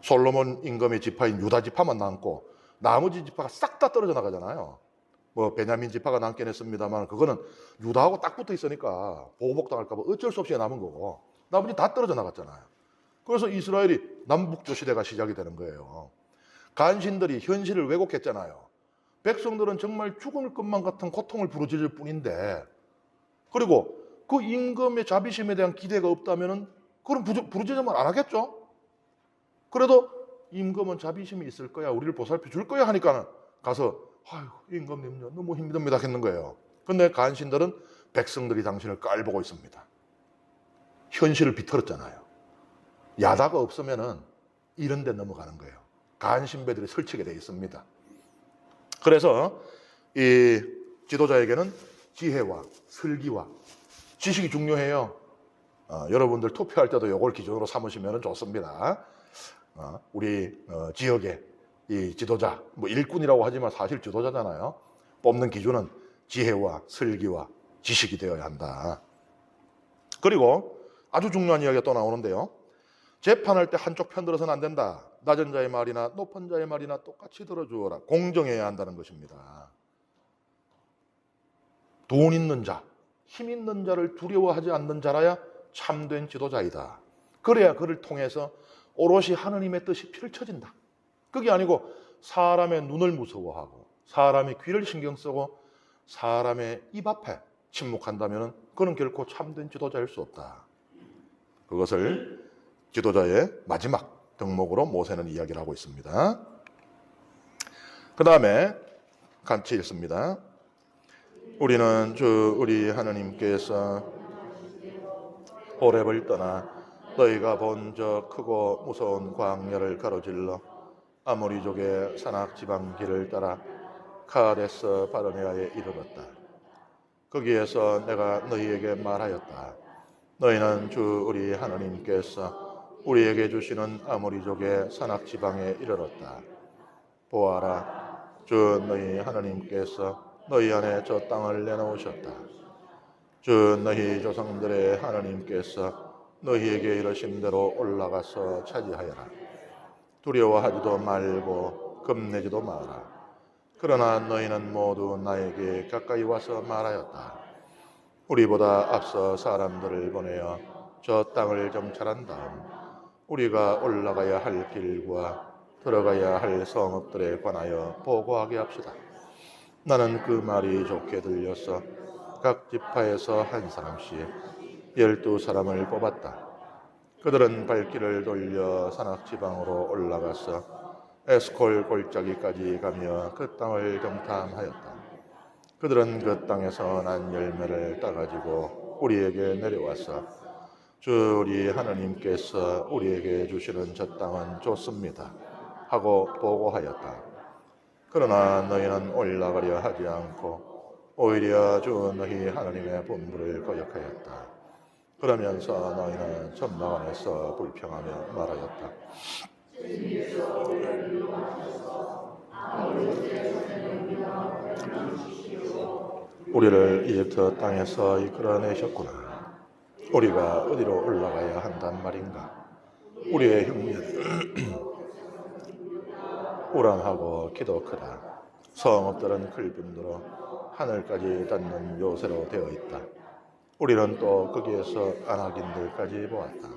솔로몬 임금의 지파인 유다 지파만 남고 나머지 지파가 싹 다 떨어져 나가잖아요. 뭐 베냐민 지파가 남긴 했습니다만 그거는 유다하고 딱 붙어 있으니까 보복당할까 봐 어쩔 수 없이 남은 거고 나머지 다 떨어져 나갔잖아요. 그래서 이스라엘이 남북조 시대가 시작이 되는 거예요. 간신들이 현실을 왜곡했잖아요. 백성들은 정말 죽을 것만 같은 고통을 부르짖을 뿐인데, 그리고 그 임금의 자비심에 대한 기대가 없다면 그럼 부르짖으면 안 하겠죠. 그래도 임금은 자비심이 있을 거야, 우리를 보살펴 줄 거야 하니까는 가서 아유 임금님요 너무 힘듭니다 했는 거예요. 근데 간신들은 백성들이 당신을 깔보고 있습니다. 현실을 비틀었잖아요. 야다가 없으면은 이런 데 넘어가는 거예요. 간신배들이 설치게 돼 있습니다. 그래서 이 지도자에게는 지혜와 슬기와 지식이 중요해요. 여러분들 투표할 때도 이걸 기준으로 삼으시면 좋습니다. 우리 지역의 이 지도자, 뭐 일꾼이라고 하지만 사실 지도자잖아요. 뽑는 기준은 지혜와 슬기와 지식이 되어야 한다. 그리고 아주 중요한 이야기가 또 나오는데요. 재판할 때 한쪽 편 들어서는 안 된다. 낮은 자의 말이나 높은 자의 말이나 똑같이 들어주어라. 공정해야 한다는 것입니다. 돈 있는 자, 힘 있는 자를 두려워하지 않는 자라야 참된 지도자이다. 그래야 그를 통해서 오롯이 하느님의 뜻이 펼쳐진다. 그게 아니고 사람의 눈을 무서워하고 사람의 귀를 신경 쓰고 사람의 입 앞에 침묵한다면 그는 결코 참된 지도자일 수 없다. 그것을 지도자의 마지막 덕목으로 모세는 이야기를 하고 있습니다. 그 다음에 같이 읽습니다. 우리는 우리 하느님께서 호렙을 떠나 너희가 본 저 크고 무서운 광야를 가로질러 아모리족의 산악 지방 길을 따라 카데스 바르네아에 이르렀다. 거기에서 내가 너희에게 말하였다. 너희는 주 우리 하느님께서 우리에게 주시는 아모리족의 산악 지방에 이르렀다. 보아라, 주 너희 하느님께서 너희 안에 저 땅을 내놓으셨다. 주 너희 조상들의 하느님께서 너희에게 이르신 대로 올라가서 차지하여라. 두려워하지도 말고 겁내지도 마라. 그러나 너희는 모두 나에게 가까이 와서 말하였다. 우리보다 앞서 사람들을 보내어 저 땅을 정찰한 다음 우리가 올라가야 할 길과 들어가야 할 성읍들에 관하여 보고하게 합시다. 나는 그 말이 좋게 들려서 각 지파에서 한 사람씩 12사람을 뽑았다. 그들은 발길을 돌려 산악지방으로 올라가서 에스콜 골짜기까지 가며 그 땅을 정탐하였다. 그들은 그 땅에서 난 열매를 따가지고 우리에게 내려와서 주 우리 하느님께서 우리에게 주시는 저 땅은 좋습니다 하고 보고하였다. 그러나 너희는 올라가려 하지 않고 오히려 주 너희 하느님의 분부를 거역하였다. 그러면서 너희는 전막 안에서 불평하며 말하였다. 우리를 이집트 땅에서 이끌어내셨구나. 우리가 어디로 올라가야 한단 말인가? 우리의 흉년은 우람하고 키도 크다. 성읍들은 클빔으로 하늘까지 닿는 요새로 되어 있다. 우리는 또 거기에서 아낙인들까지 보았다.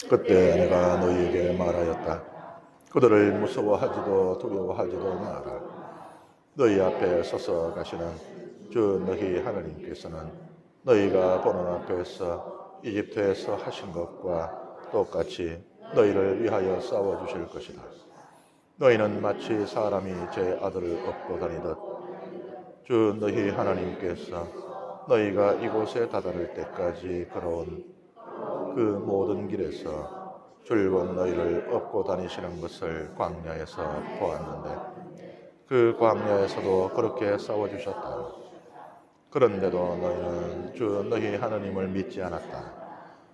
그때 내가 너희에게 말하였다. 그들을 무서워하지도 두려워하지도 마라. 너희 앞에 서서 가시는 주 너희 하느님께서는 너희가 보는 앞에서 이집트에서 하신 것과 똑같이 너희를 위하여 싸워주실 것이다. 너희는 마치 사람이 제 아들을 업고 다니듯 주 너희 하나님께서 너희가 이곳에 다다를 때까지 걸어온 그 모든 길에서 줄곧 너희를 업고 다니시는 것을 광야에서 보았는데 그 광야에서도 그렇게 싸워주셨다. 그런데도 너희는 주 너희 하나님을 믿지 않았다.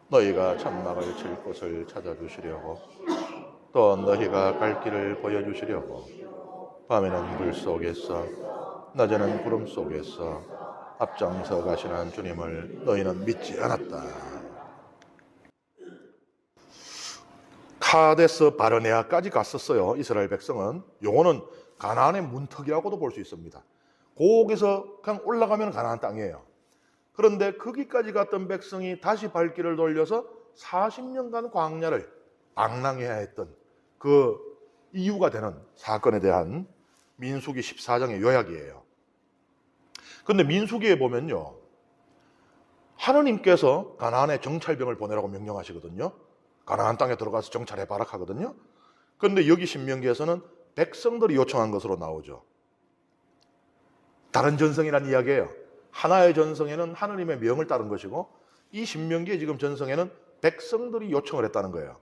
너희가 천막을 칠 곳을 찾아주시려고 또 너희가 갈 길을 보여주시려고 밤에는 불 속에서 낮에는 구름 속에서 앞장서 가시는 주님을 너희는 믿지 않았다. 카데스 바르네아까지 갔었어요. 이스라엘 백성은. 요거는 가나안의 문턱이라고도 볼 수 있습니다. 거기서 그냥 올라가면 가나안 땅이에요. 그런데 거기까지 갔던 백성이 다시 발길을 돌려서 40년간 광야를 방랑해야 했던 그 이유가 되는 사건에 대한 민수기 14장의 요약이에요. 그런데 민수기에 보면요, 하느님께서 가나안에 정찰병을 보내라고 명령하시거든요. 가나안 땅에 들어가서 정찰해 봐라 하거든요. 그런데 여기 신명기에서는 백성들이 요청한 것으로 나오죠. 다른 전성이란 이야기예요. 하나의 전성에는 하느님의 명을 따른 것이고 이 신명기의 지금 전성에는 백성들이 요청을 했다는 거예요.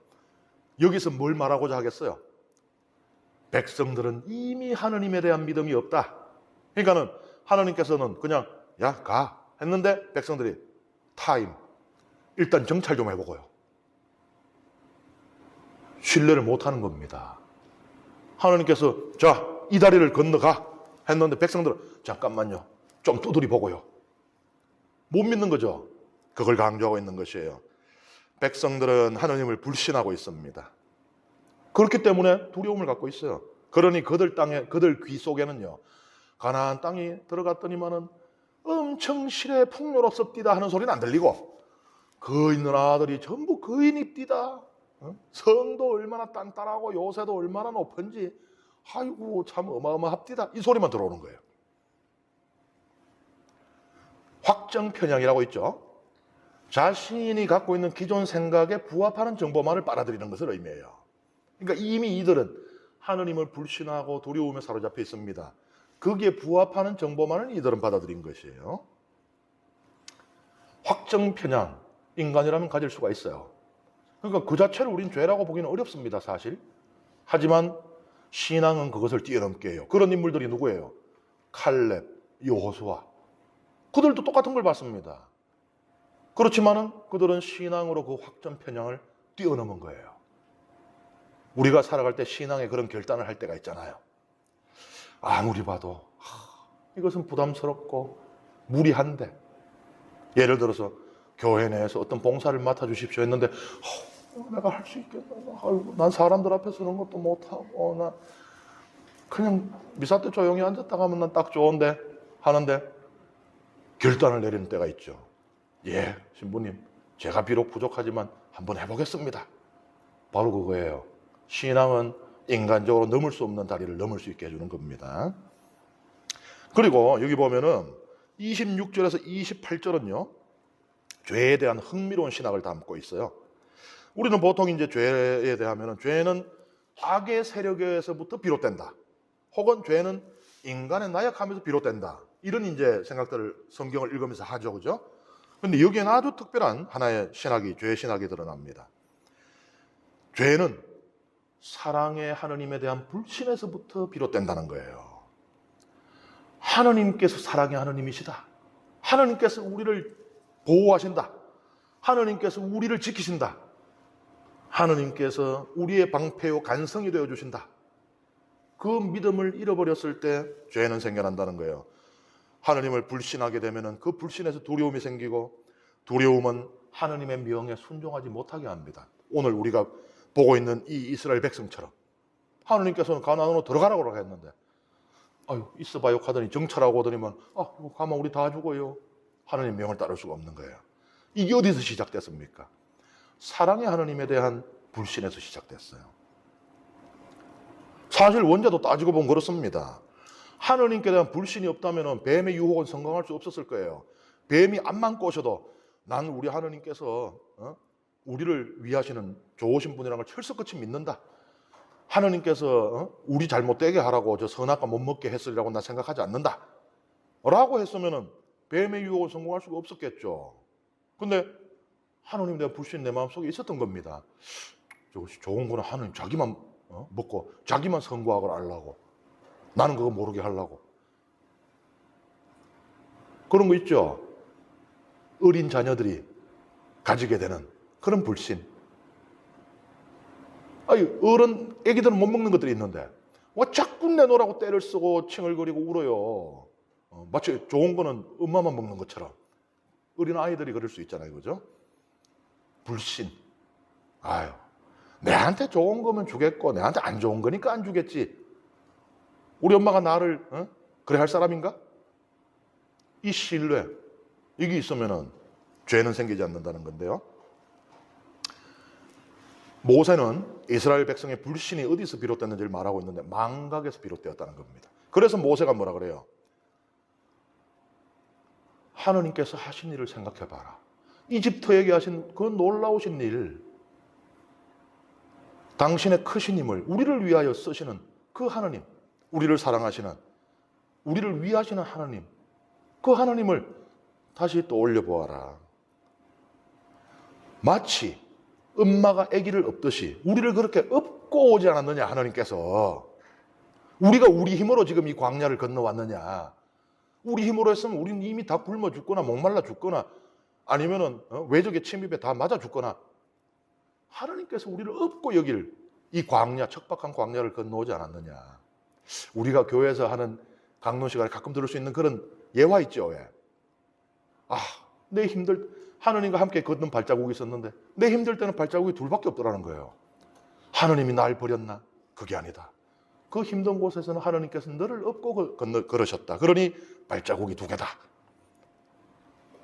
여기서 뭘 말하고자 하겠어요? 백성들은 이미 하느님에 대한 믿음이 없다. 그러니까는 하느님께서는 그냥 야, 가 했는데 백성들이 타임, 일단 정찰 좀 해보고요. 신뢰를 못하는 겁니다. 하느님께서 자, 이 다리를 건너가 했는데 백성들은 잠깐만요, 좀 두드리 보고요. 못 믿는 거죠. 그걸 강조하고 있는 것이에요. 백성들은 하느님을 불신하고 있습니다. 그렇기 때문에 두려움을 갖고 있어요. 그러니 그들 귀 속에는요, 가나안 땅이 들어갔더니만은 엄청 실에 풍요롭습디다 하는 소리는 안 들리고, 그 있는 아들이 전부 거인입디다. 성도 얼마나 단단하고 요새도 얼마나 높은지, 아이고 참 어마어마합디다, 이 소리만 들어오는 거예요. 확정 편향이라고 있죠. 자신이 갖고 있는 기존 생각에 부합하는 정보만을 빨아들이는 것을 의미해요. 그러니까 이미 이들은 하느님을 불신하고 두려움에 사로잡혀 있습니다. 거기에 부합하는 정보만을 이들은 받아들인 것이에요. 확정 편향, 인간이라면 가질 수가 있어요. 그러니까 그 자체를 우린 죄라고 보기는 어렵습니다, 사실. 하지만 신앙은 그것을 뛰어넘게 해요. 그런 인물들이 누구예요? 칼렙, 여호수아. 그들도 똑같은 걸 봤습니다. 그렇지만은 그들은 신앙으로 그 확정 편향을 뛰어넘은 거예요. 우리가 살아갈 때 신앙에 그런 결단을 할 때가 있잖아요. 아무리 봐도 이것은 부담스럽고 무리한데, 예를 들어서 교회 내에서 어떤 봉사를 맡아주십시오 했는데 내가 할 수 있겠나? 난 사람들 앞에 서는 것도 못하고 나 그냥 미사 때 조용히 앉았다 가면 난 딱 좋은데 하는데 결단을 내리는 때가 있죠. 예, 신부님, 제가 비록 부족하지만 한번 해보겠습니다. 바로 그거예요. 신앙은 인간적으로 넘을 수 없는 다리를 넘을 수 있게 해주는 겁니다. 그리고 여기 보면은 26절에서 28절은요, 죄에 대한 흥미로운 신학을 담고 있어요. 우리는 보통 이제 죄에 대하면은 죄는 악의 세력에서부터 비롯된다. 혹은 죄는 인간의 나약함에서 비롯된다. 이런 이제 생각들을 성경을 읽으면서 하죠, 그죠? 근데 여기에는 아주 특별한 하나의 신학이, 죄 신학이 드러납니다. 죄는 사랑의 하느님에 대한 불신에서부터 비롯된다는 거예요. 하느님께서 사랑의 하느님이시다. 하느님께서 우리를 보호하신다. 하느님께서 우리를 지키신다. 하느님께서 우리의 방패요 간성이 되어주신다. 그 믿음을 잃어버렸을 때 죄는 생겨난다는 거예요. 하느님을 불신하게 되면 그 불신에서 두려움이 생기고, 두려움은 하느님의 명에 순종하지 못하게 합니다. 오늘 우리가 보고 있는 이 이스라엘 백성처럼 하느님께서는 가나안으로 들어가라고 했는데 아유 있어봐요 하더니 정찰하고 오더니만 이거 가면 우리 다 죽어요. 하느님 명을 따를 수가 없는 거예요. 이게 어디서 시작됐습니까? 사랑의 하느님에 대한 불신에서 시작됐어요. 사실 원자도 따지고 보면 그렇습니다. 하느님께 대한 불신이 없다면 뱀의 유혹은 성공할 수 없었을 거예요. 뱀이 앞만 꼬셔도 난 우리 하느님께서 우리를 위하시는 좋으신 분이라는 걸 철석같이 믿는다. 하느님께서 우리 잘못되게 하라고 저 선악과 못 먹게 했으리라고 난 생각하지 않는다. 라고 했으면 뱀의 유혹을 성공할 수가 없었겠죠. 근데 하나님 대한 불신이 내 마음속에 있었던 겁니다. 저것이 좋은 거는 하나님 자기만 먹고 자기만 성공하고 알라고, 나는 그거 모르게 하려고. 그런 거 있죠. 어린 자녀들이 가지게 되는 그런 불신. 아니, 애기들은 못 먹는 것들이 있는데 자꾸 내놓으라고 떼를 쓰고 칭얼거리고 울어요. 마치 좋은 거는 엄마만 먹는 것처럼. 어린 아이들이 그럴 수 있잖아요, 그죠? 불신. 아유, 내한테 좋은 거면 주겠고 내한테 안 좋은 거니까 안 주겠지. 우리 엄마가 나를 그래 할 사람인가? 이 신뢰, 이게 있으면은 죄는 생기지 않는다는 건데요. 모세는 이스라엘 백성의 불신이 어디서 비롯됐는지를 말하고 있는데 망각에서 비롯되었다는 겁니다. 그래서 모세가 뭐라 그래요? 하느님께서 하신 일을 생각해 봐라. 이집트에게 하신 그 놀라우신 일, 당신의 크신 힘을 우리를 위하여 쓰시는 그 하나님, 우리를 사랑하시는, 우리를 위하시는 하나님, 그 하나님을 다시 또 올려보아라. 마치 엄마가 아기를 업듯이 우리를 그렇게 업고 오지 않았느냐, 하나님께서. 우리가 우리 힘으로 지금 이 광야를 건너왔느냐. 우리 힘으로 했으면 우리는 이미 다 굶어 죽거나 목말라 죽거나 아니면은 외적의 침입에 다 맞아 죽거나. 하나님께서 우리를 업고 여길 이 광야, 척박한 광야를 건너오지 않았느냐. 우리가 교회에서 하는 강론 시간에 가끔 들을 수 있는 그런 예화 있죠. 왜? 내 하느님과 함께 걷는 발자국이 있었는데 내 힘들 때는 발자국이 둘밖에 없더라는 거예요. 하느님이 날 버렸나? 그게 아니다. 그 힘든 곳에서는 하느님께서 너를 업고 걸으셨다. 그러니 발자국이 2개다.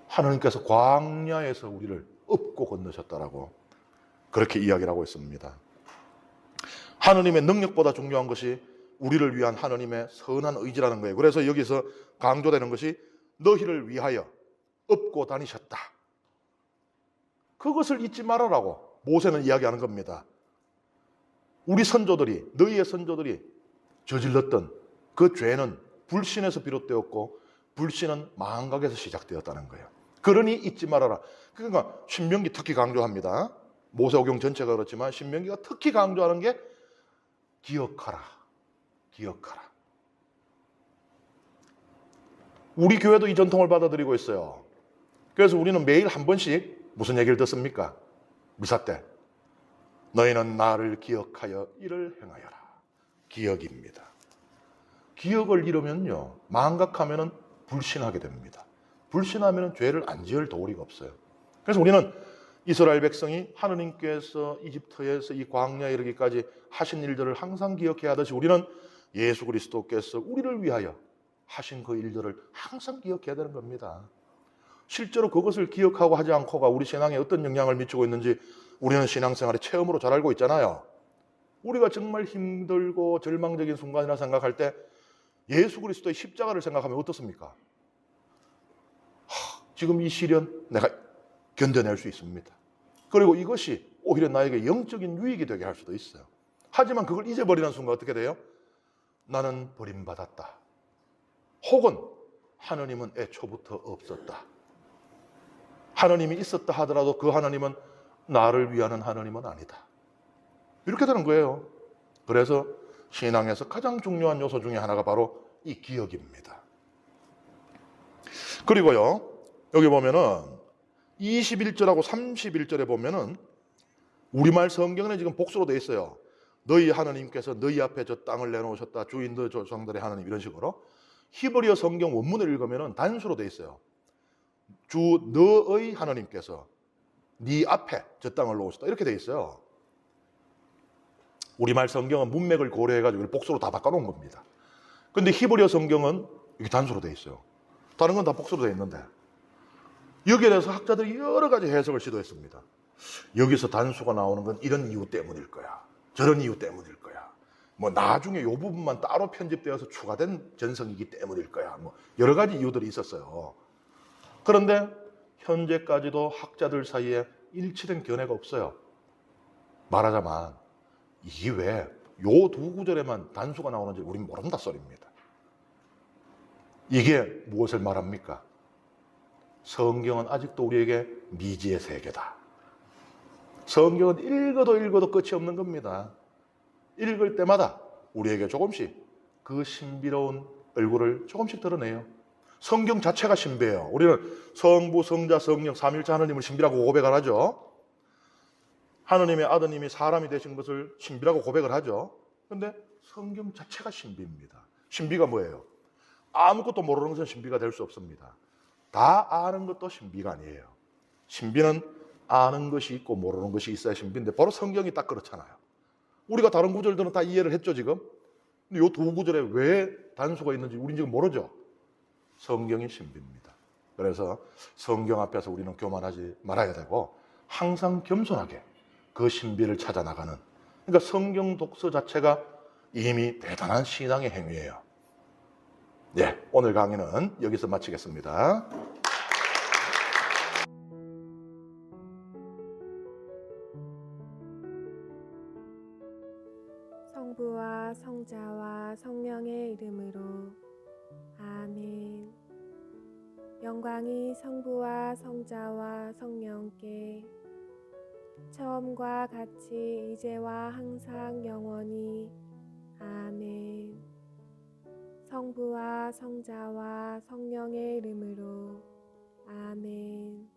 하느님께서 광야에서 우리를 업고 건너셨다라고 그렇게 이야기를 하고 있습니다. 하느님의 능력보다 중요한 것이 우리를 위한 하느님의 선한 의지라는 거예요. 그래서 여기서 강조되는 것이 너희를 위하여 업고 다니셨다. 그것을 잊지 말아라고 모세는 이야기하는 겁니다. 우리 선조들이, 너희의 선조들이 저질렀던 그 죄는 불신에서 비롯되었고 불신은 망각에서 시작되었다는 거예요. 그러니 잊지 말아라. 그러니까 신명기 특히 강조합니다. 모세오경 전체가 그렇지만 신명기가 특히 강조하는 게 기억하라. 기억하라. 우리 교회도 이 전통을 받아들이고 있어요. 그래서 우리는 매일 한 번씩 무슨 얘기를 듣습니까? 미사 때. 너희는 나를 기억하여 이를 행하여라. 기억입니다. 기억을 잃으면요, 망각하면 불신하게 됩니다. 불신하면 죄를 안 지을 도리가 없어요. 그래서 우리는 이스라엘 백성이 하느님께서 이집트에서 이 광야에 이르기까지 하신 일들을 항상 기억해야 하듯이 우리는 예수 그리스도께서 우리를 위하여 하신 그 일들을 항상 기억해야 되는 겁니다. 실제로 그것을 기억하고 하지 않고가 우리 신앙에 어떤 영향을 미치고 있는지 우리는 신앙생활의 체험으로 잘 알고 있잖아요. 우리가 정말 힘들고 절망적인 순간이라 생각할 때 예수 그리스도의 십자가를 생각하면 어떻습니까? 지금 이 시련 내가 견뎌낼 수 있습니다. 그리고 이것이 오히려 나에게 영적인 유익이 되게 할 수도 있어요. 하지만 그걸 잊어버리는 순간 어떻게 돼요? 나는 버림받았다. 혹은 하나님은 애초부터 없었다. 하나님이 있었다 하더라도 그 하나님은 나를 위하는 하나님은 아니다. 이렇게 되는 거예요. 그래서 신앙에서 가장 중요한 요소 중에 하나가 바로 이 기억입니다. 그리고요, 여기 보면은 21절하고 31절에 보면은 우리말 성경에 지금 복수로 되어 있어요. 너희 하나님께서 너희 앞에 저 땅을 내놓으셨다. 주인 너 조상들의 하나님, 이런 식으로. 히브리어 성경 원문을 읽으면은 단수로 되어 있어요. 주 너의 하나님께서 네 앞에 저 땅을 놓으셨다. 이렇게 되어 있어요. 우리말 성경은 문맥을 고려해가지고 복수로 다 바꿔놓은 겁니다. 근데 히브리어 성경은 이게 단수로 되어 있어요. 다른 건 다 복수로 되어 있는데 여기에 대해서 학자들이 여러 가지 해석을 시도했습니다. 여기서 단수가 나오는 건 이런 이유 때문일 거야. 저런 이유 때문일 거야. 뭐 나중에 이 부분만 따로 편집되어서 추가된 전성이기 때문일 거야. 뭐 여러 가지 이유들이 있었어요. 그런데 현재까지도 학자들 사이에 일치된 견해가 없어요. 말하자면 이게 왜 요 2 구절에만 단수가 나오는지 우린 모른다 소리입니다. 이게 무엇을 말합니까? 성경은 아직도 우리에게 미지의 세계다. 성경은 읽어도 끝이 없는 겁니다. 읽을 때마다 우리에게 조금씩 그 신비로운 얼굴을 조금씩 드러내요. 성경 자체가 신비해요. 우리는 성부, 성자, 성령, 삼일체 하느님을 신비라고 고백을 하죠. 하느님의 아드님이 사람이 되신 것을 신비라고 고백을 하죠. 그런데 성경 자체가 신비입니다. 신비가 뭐예요? 아무것도 모르는 것은 신비가 될 수 없습니다. 다 아는 것도 신비가 아니에요. 신비는 아는 것이 있고 모르는 것이 있어야 신비인데 바로 성경이 딱 그렇잖아요. 우리가 다른 구절들은 다 이해를 했죠 지금. 근데 이 두 구절에 왜 단수가 있는지 우리는 지금 모르죠. 성경이 신비입니다. 그래서 성경 앞에서 우리는 교만하지 말아야 되고 항상 겸손하게 그 신비를 찾아 나가는, 그러니까 성경 독서 자체가 이미 대단한 신앙의 행위예요. 네, 오늘 강의는 여기서 마치겠습니다. 성부와 성자와 성령의 이름으로 아멘. 영광이 성부와 성자와 성령께 처음과 같이 이제와 항상 영원히 아멘. 성부와 성자와 성령의 이름으로 아멘.